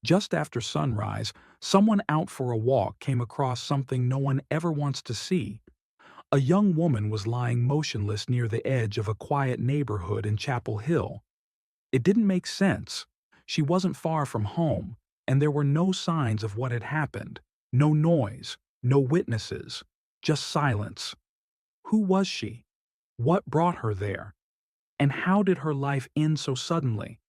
Just after sunrise, someone out for a walk came across something no one ever wants to see. A young woman was lying motionless near the edge of a quiet neighborhood in Chapel Hill. It didn't make sense. She wasn't far from home, and there were no signs of what had happened. No noise, no witnesses, just silence. Who was she? What brought her there? And how did her life end so suddenly?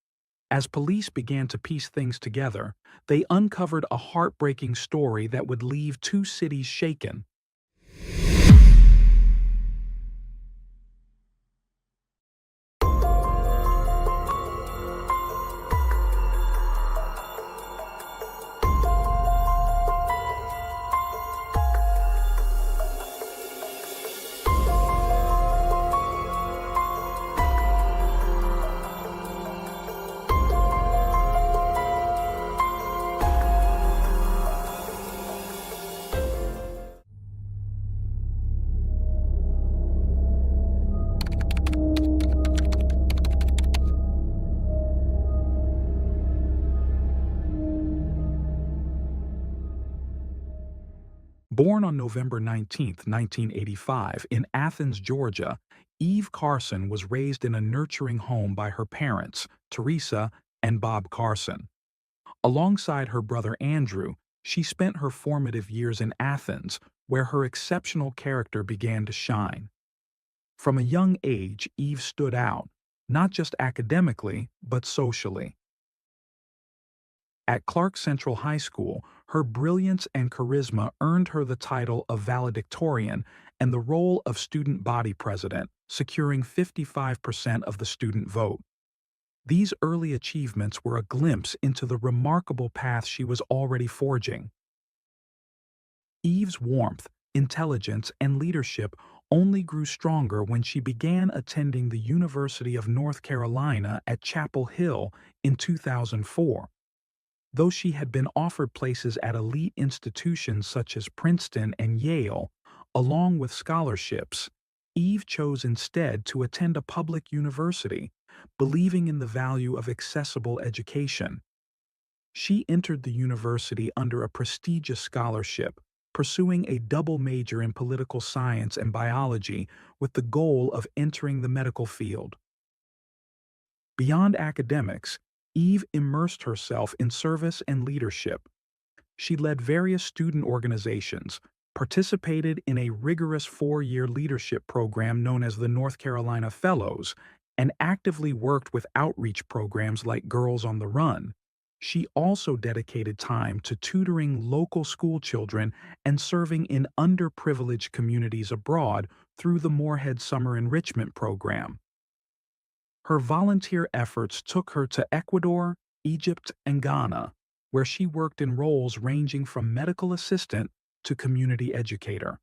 As police began to piece things together, they uncovered a heartbreaking story that would leave two cities shaken. Born on November 19th, 1985, in Athens, Georgia, Eve Carson was raised in a nurturing home by her parents, Teresa and Bob Carson. Alongside her brother Andrew, she spent her formative years in Athens, where her exceptional character began to shine. From a young age, Eve stood out, not just academically, but socially. At Clark Central High School, her brilliance and charisma earned her the title of valedictorian and the role of student body president, securing 55% of the student vote. These early achievements were a glimpse into the remarkable path she was already forging. Eve's warmth, intelligence, and leadership only grew stronger when she began attending the University of North Carolina at Chapel Hill in 2004. Though she had been offered places at elite institutions such as Princeton and Yale, along with scholarships, Eve chose instead to attend a public university, believing in the value of accessible education. She entered the university under a prestigious scholarship, pursuing a double major in political science and biology with the goal of entering the medical field. Beyond academics, Eve immersed herself in service and leadership. She led various student organizations, participated in a rigorous four-year leadership program known as the North Carolina Fellows, and actively worked with outreach programs like Girls on the Run. She also dedicated time to tutoring local school children and serving in underprivileged communities abroad through the Moorhead Summer Enrichment Program. Her volunteer efforts took her to Ecuador, Egypt, and Ghana, where she worked in roles ranging from medical assistant to community educator.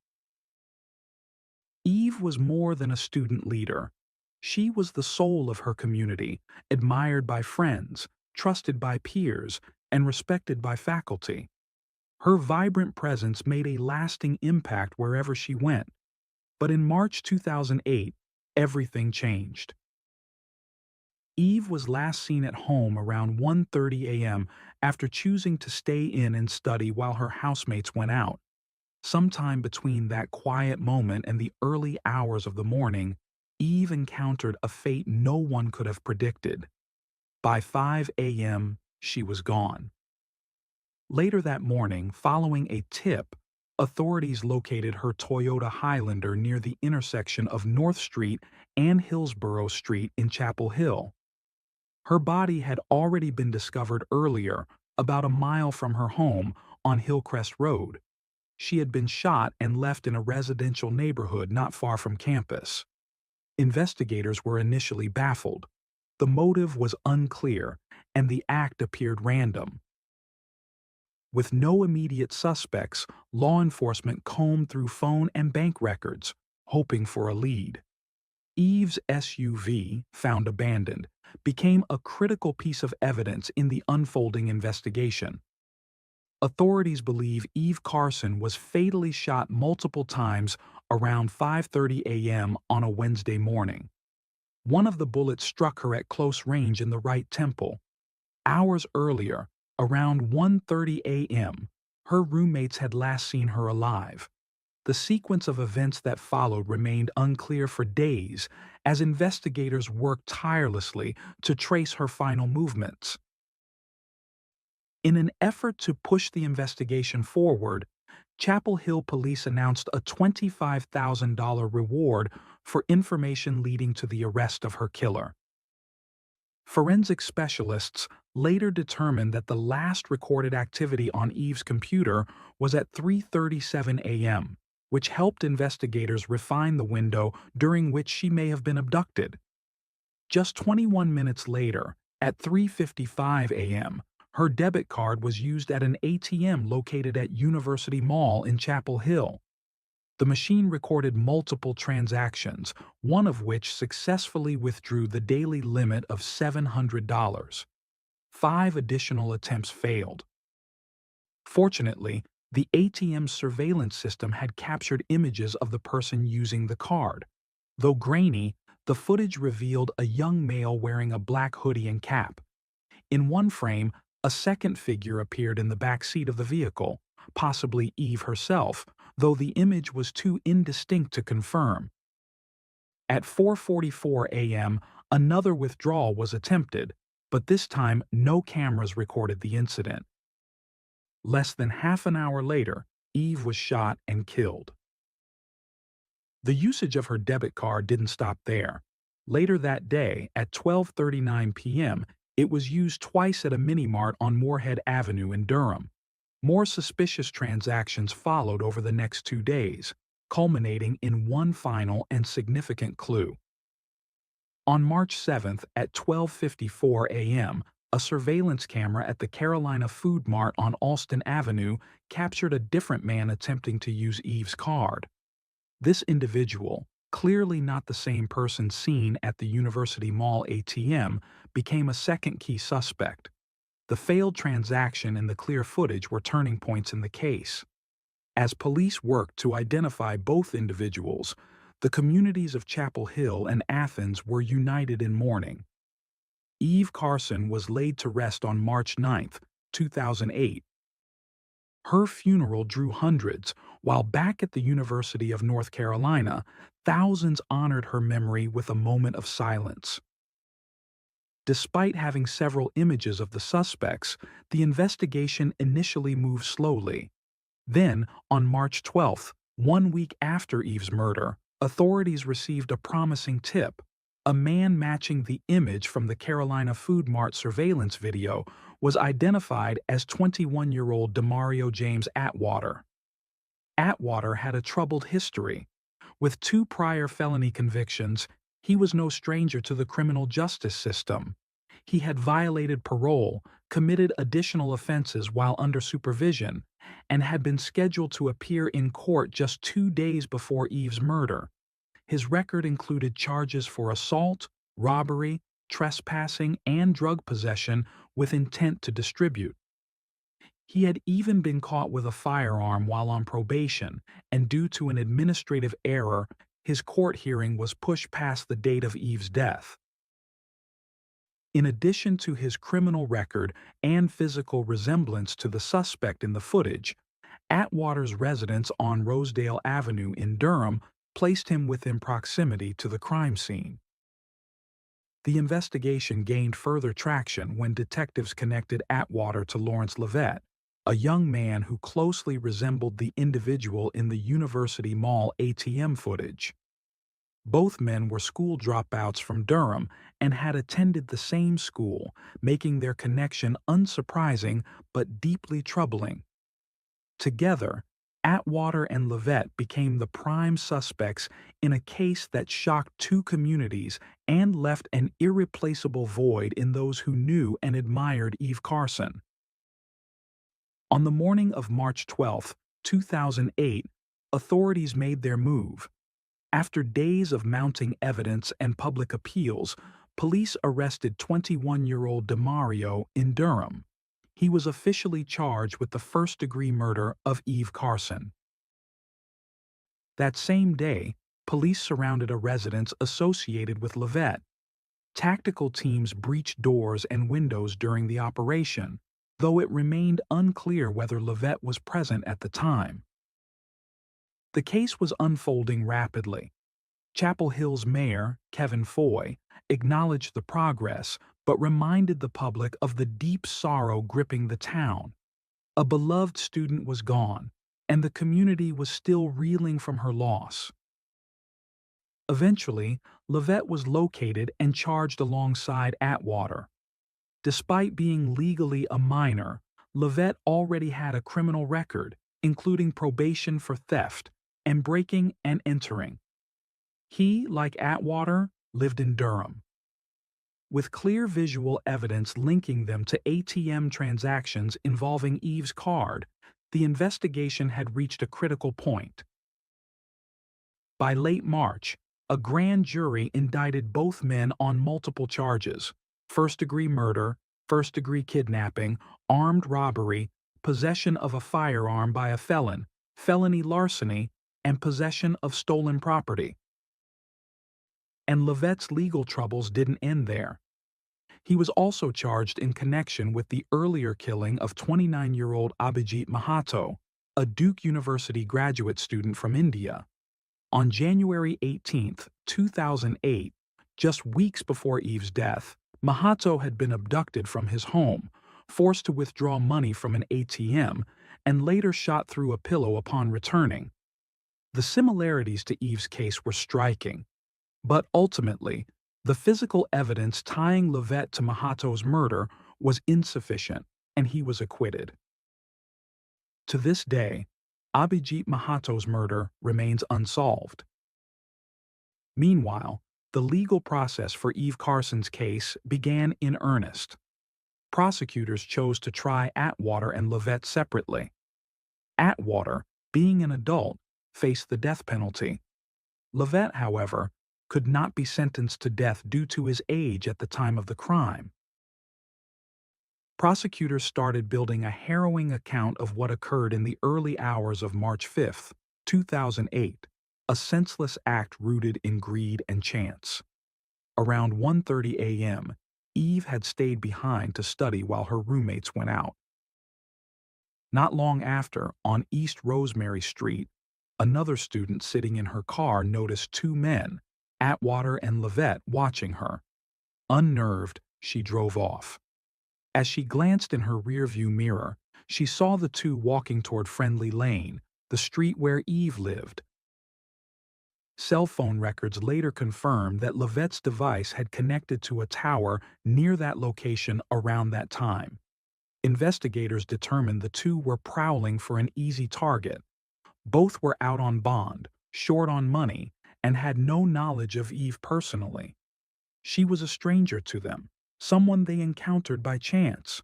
Eve was more than a student leader. She was the soul of her community, admired by friends, trusted by peers, and respected by faculty. Her vibrant presence made a lasting impact wherever she went. But in March 2008, everything changed. Eve was last seen at home around 1:30 a.m. after choosing to stay in and study while her housemates went out. Sometime between that quiet moment and the early hours of the morning, Eve encountered a fate no one could have predicted. By 5 a.m., she was gone. Later that morning, following a tip, authorities located her Toyota Highlander near the intersection of North Street and Hillsborough Street in Chapel Hill. Her body had already been discovered earlier, about a mile from her home on Hillcrest Road. She had been shot and left in a residential neighborhood not far from campus. Investigators were initially baffled. The motive was unclear, and the act appeared random. With no immediate suspects, law enforcement combed through phone and bank records, hoping for a lead. Eve's SUV, found abandoned, became a critical piece of evidence in the unfolding investigation. Authorities believe Eve Carson was fatally shot multiple times around 5:30 a.m. on a Wednesday morning. One of the bullets struck her at close range in the right temple. Hours earlier, Around 1:30 a.m., her roommates had last seen her alive. The sequence of events that followed remained unclear for days as investigators worked tirelessly to trace her final movements. In an effort to push the investigation forward, Chapel Hill police announced a $25,000 reward for information leading to the arrest of her killer. Forensic specialists later determined that the last recorded activity on Eve's computer was at 3:37 a.m., which helped investigators refine the window during which she may have been abducted. Just 21 minutes later, at 3:55 a.m., her debit card was used at an ATM located at University Mall in Chapel Hill. The machine recorded multiple transactions, one of which successfully withdrew the daily limit of $700. 5 additional attempts failed. Fortunately, the ATM surveillance system had captured images of the person using the card. Though grainy, the footage revealed a young male wearing a black hoodie and cap. In one frame, a second figure appeared in the back seat of the vehicle, possibly Eve herself, though the image was too indistinct to confirm. At 4:44 a.m., another withdrawal was attempted, but this time no cameras recorded the incident. Less than half an hour later, Eve was shot and killed. The usage of her debit card didn't stop there. Later that day, at 12:39 p.m., it was used twice at a mini-mart on Moorhead Avenue in Durham. More suspicious transactions followed over the next 2 days, culminating in one final and significant clue. On March 7th at 12:54 a.m., a surveillance camera at the Carolina Food Mart on Alston Avenue captured a different man attempting to use Eve's card. This individual, clearly not the same person seen at the University Mall ATM, became a second key suspect. The failed transaction and the clear footage were turning points in the case. As police worked to identify both individuals, the communities of Chapel Hill and Athens were united in mourning. Eve Carson was laid to rest on March 9, 2008. Her funeral drew hundreds, while back at the University of North Carolina, thousands honored her memory with a moment of silence. Despite having several images of the suspects, the investigation initially moved slowly. Then, on March 12th, 1 week after Eve's murder, authorities received a promising tip. A man matching the image from the Carolina Food Mart surveillance video was identified as 21-year-old Demario James Atwater. Atwater had a troubled history. With 2 prior felony convictions, he was no stranger to the criminal justice system. He had violated parole, committed additional offenses while under supervision, and had been scheduled to appear in court just 2 days before Eve's murder. His record included charges for assault, robbery, trespassing, and drug possession with intent to distribute. He had even been caught with a firearm while on probation, and due to an administrative error, his court hearing was pushed past the date of Eve's death. In addition to his criminal record and physical resemblance to the suspect in the footage, Atwater's residence on Rosedale Avenue in Durham placed him within proximity to the crime scene. The investigation gained further traction when detectives connected Atwater to Lawrence Levet, a young man who closely resembled the individual in the University Mall ATM footage. Both men were school dropouts from Durham and had attended the same school, making their connection unsurprising but deeply troubling. Together, Atwater and Levet became the prime suspects in a case that shocked 2 communities and left an irreplaceable void in those who knew and admired Eve Carson. On the morning of March 12, 2008, authorities made their move. After days of mounting evidence and public appeals, police arrested 21-year-old Demario in Durham. He was officially charged with the first-degree murder of Eve Carson. That same day, police surrounded a residence associated with Levet. Tactical teams breached doors and windows during the operation. though it remained unclear whether Livette was present at the time. The case was unfolding rapidly. Chapel Hill's mayor, Kevin Foy, acknowledged the progress but reminded the public of the deep sorrow gripping the town. A beloved student was gone, and the community was still reeling from her loss. Eventually, Livette was located and charged alongside Atwater. Despite being legally a minor, Livette already had a criminal record, including probation for theft and breaking and entering. He, like Atwater, lived in Durham. With clear visual evidence linking them to ATM transactions involving Eve's card, the investigation had reached a critical point. By late March, a grand jury indicted both men on multiple charges: first-degree murder, first-degree kidnapping, armed robbery, possession of a firearm by a felon, felony larceny, and possession of stolen property. And Livette's legal troubles didn't end there. He was also charged in connection with the earlier killing of 29-year-old Abhijit Mahato, a Duke University graduate student from India. On January 18, 2008, just weeks before Eve's death, Mahato had been abducted from his home, forced to withdraw money from an ATM, and later shot through a pillow upon returning. The similarities to Eve's case were striking, but ultimately, the physical evidence tying Livette to Mahato's murder was insufficient, and he was acquitted. To this day, Abhijit Mahato's murder remains unsolved. Meanwhile, the legal process for Eve Carson's case began in earnest. Prosecutors chose to try Atwater and Livette separately. Atwater, being an adult, faced the death penalty. Livette, however, could not be sentenced to death due to his age at the time of the crime. Prosecutors started building a harrowing account of what occurred in the early hours of March 5, 2008, a senseless act rooted in greed and chance. Around 1:30 a.m., Eve had stayed behind to study while her roommates went out. Not long after, on East Rosemary Street, another student sitting in her car noticed two men, Atwater and Livette, watching her. Unnerved, she drove off. As she glanced in her rearview mirror, she saw the two walking toward Friendly Lane, the street where Eve lived. Cell phone records later confirmed that Livette's device had connected to a tower near that location around that time. Investigators determined the two were prowling for an easy target. Both were out on bond, short on money, and had no knowledge of Eve personally. She was a stranger to them, someone they encountered by chance.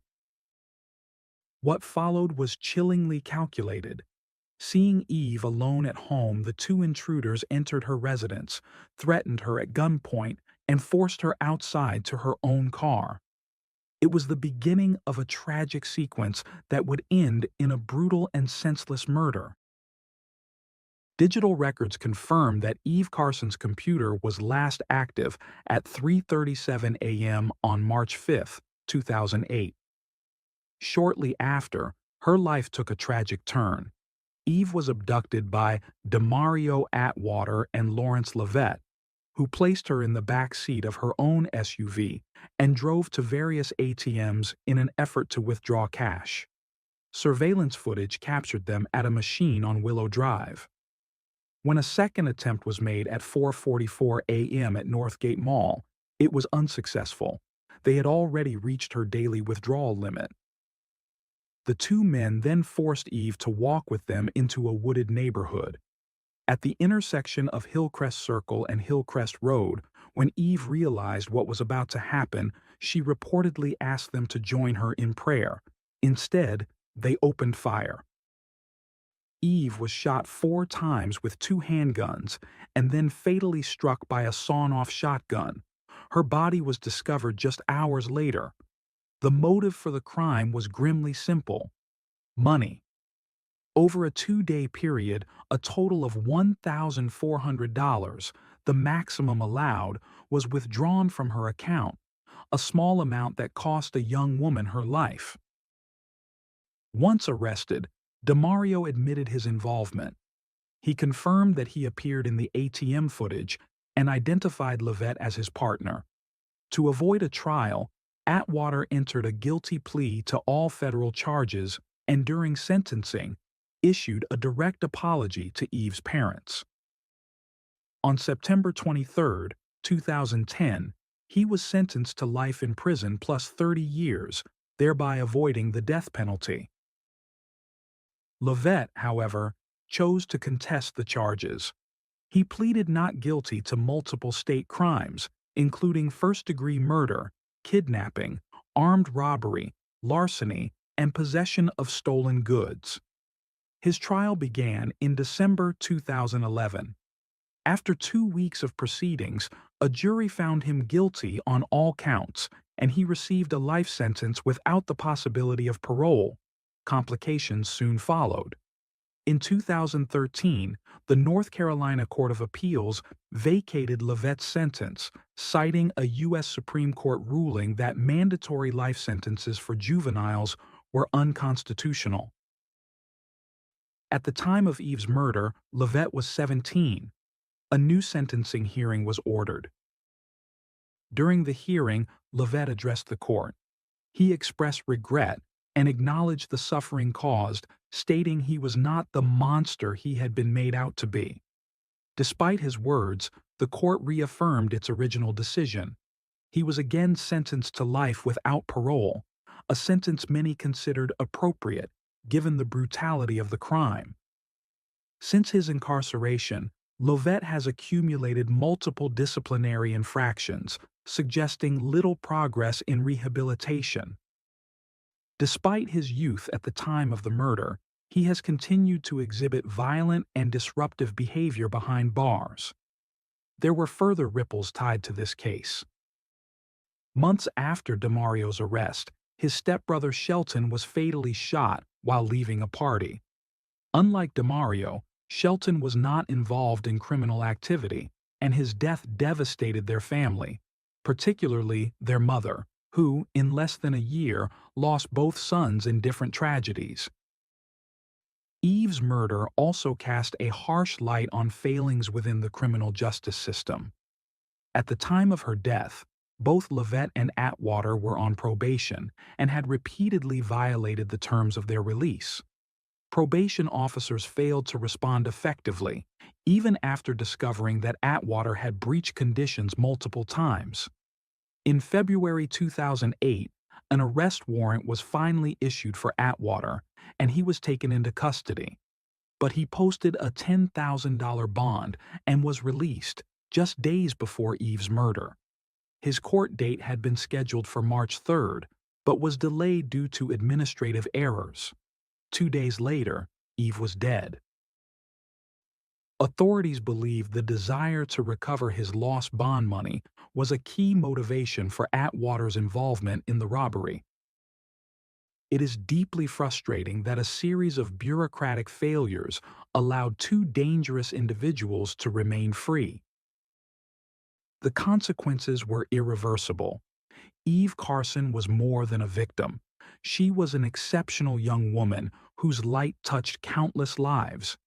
What followed was chillingly calculated. Seeing Eve alone at home, the two intruders entered her residence, threatened her at gunpoint, and forced her outside to her own car. It was the beginning of a tragic sequence that would end in a brutal and senseless murder. Digital records confirm that Eve Carson's computer was last active at 3:37 a.m. on March 5, 2008. Shortly after, her life took a tragic turn. Eve was abducted by Demario Atwater and Lawrence Livette, who placed her in the back seat of her own SUV and drove to various ATMs in an effort to withdraw cash. Surveillance footage captured them at a machine on Willow Drive. When a second attempt was made at 4:44 a.m. at Northgate Mall, it was unsuccessful. They had already reached her daily withdrawal limit. The two men then forced Eve to walk with them into a wooded neighborhood. At the intersection of Hillcrest Circle and Hillcrest Road, when Eve realized what was about to happen, she reportedly asked them to join her in prayer. Instead, they opened fire. Eve was shot 4 times with 2 handguns and then fatally struck by a sawn-off shotgun. Her body was discovered just hours later. The motive for the crime was grimly simple: money. Over a 2-day period, a total of $1,400, the maximum allowed, was withdrawn from her account, a small amount that cost a young woman her life. Once arrested, DeMario admitted his involvement. He confirmed that he appeared in the ATM footage and identified Lovett as his partner. To avoid a trial, Atwater entered a guilty plea to all federal charges and during sentencing, issued a direct apology to Eve's parents. On September 23, 2010, he was sentenced to life in prison plus 30 years, thereby avoiding the death penalty. Lovett, however, chose to contest the charges. He pleaded not guilty to multiple state crimes, including first-degree murder, kidnapping, armed robbery, larceny, and possession of stolen goods. His trial began in December 2011. After 2 weeks of proceedings, a jury found him guilty on all counts, and he received a life sentence without the possibility of parole. Complications soon followed. In 2013, the North Carolina Court of Appeals vacated Lovett's sentence, citing a U.S. Supreme Court ruling that mandatory life sentences for juveniles were unconstitutional. At the time of Eve's murder, Lovett was 17. A new sentencing hearing was ordered. During the hearing, Lovett addressed the court. He expressed regret and acknowledged the suffering caused, stating he was not the monster he had been made out to be. Despite his words, the court reaffirmed its original decision. He was again sentenced to life without parole, a sentence many considered appropriate given the brutality of the crime. Since his incarceration, Lovett has accumulated multiple disciplinary infractions, suggesting little progress in rehabilitation. Despite his youth at the time of the murder, he has continued to exhibit violent and disruptive behavior behind bars. There were further ripples tied to this case. Months after DeMario's arrest, his stepbrother Shelton was fatally shot while leaving a party. Unlike DeMario, Shelton was not involved in criminal activity, and his death devastated their family, particularly their mother, who, in less than a year, lost both sons in different tragedies. Eve's murder also cast a harsh light on failings within the criminal justice system. At the time of her death, both Lovett and Atwater were on probation and had repeatedly violated the terms of their release. Probation officers failed to respond effectively, even after discovering that Atwater had breached conditions multiple times. In February 2008, an arrest warrant was finally issued for Atwater, and he was taken into custody. But he posted a $10,000 bond and was released just days before Eve's murder. His court date had been scheduled for March 3rd, but was delayed due to administrative errors. 2 days later, Eve was dead. Authorities believe the desire to recover his lost bond money was a key motivation for Atwater's involvement in the robbery. It is deeply frustrating that a series of bureaucratic failures allowed two dangerous individuals to remain free. The consequences were irreversible. Eve Carson was more than a victim. She was an exceptional young woman whose light touched countless lives.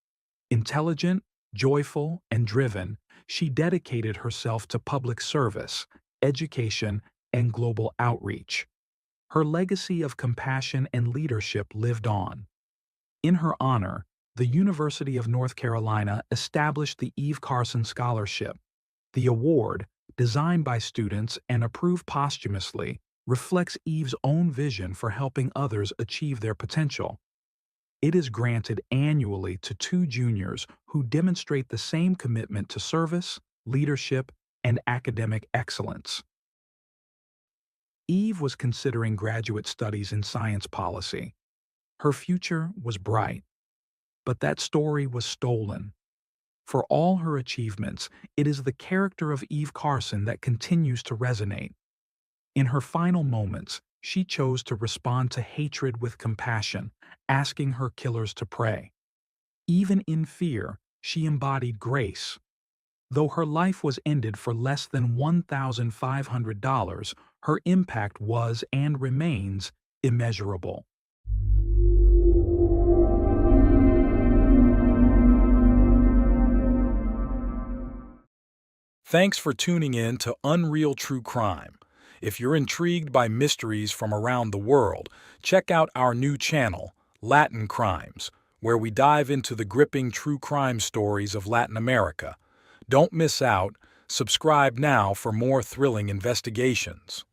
Intelligent, joyful, and driven, she dedicated herself to public service, education, and global outreach. Her legacy of compassion and leadership lived on. In her honor, the University of North Carolina established the Eve Carson Scholarship. The award, designed by students and approved posthumously, reflects Eve's own vision for helping others achieve their potential. It is granted annually to 2 juniors who demonstrate the same commitment to service, leadership, and academic excellence. Eve was considering graduate studies in science policy. Her future was bright, but that story was stolen. For all her achievements, it is the character of Eve Carson that continues to resonate. In her final moments, she chose to respond to hatred with compassion, asking her killers to pray. Even in fear, she embodied grace. Though her life was ended for less than $1,500, her impact was and remains immeasurable. Thanks for tuning in to Unreal True Crime. If you're intrigued by mysteries from around the world, check out our new channel, Latin Crimes, where we dive into the gripping true crime stories of Latin America. Don't miss out. Subscribe now for more thrilling investigations.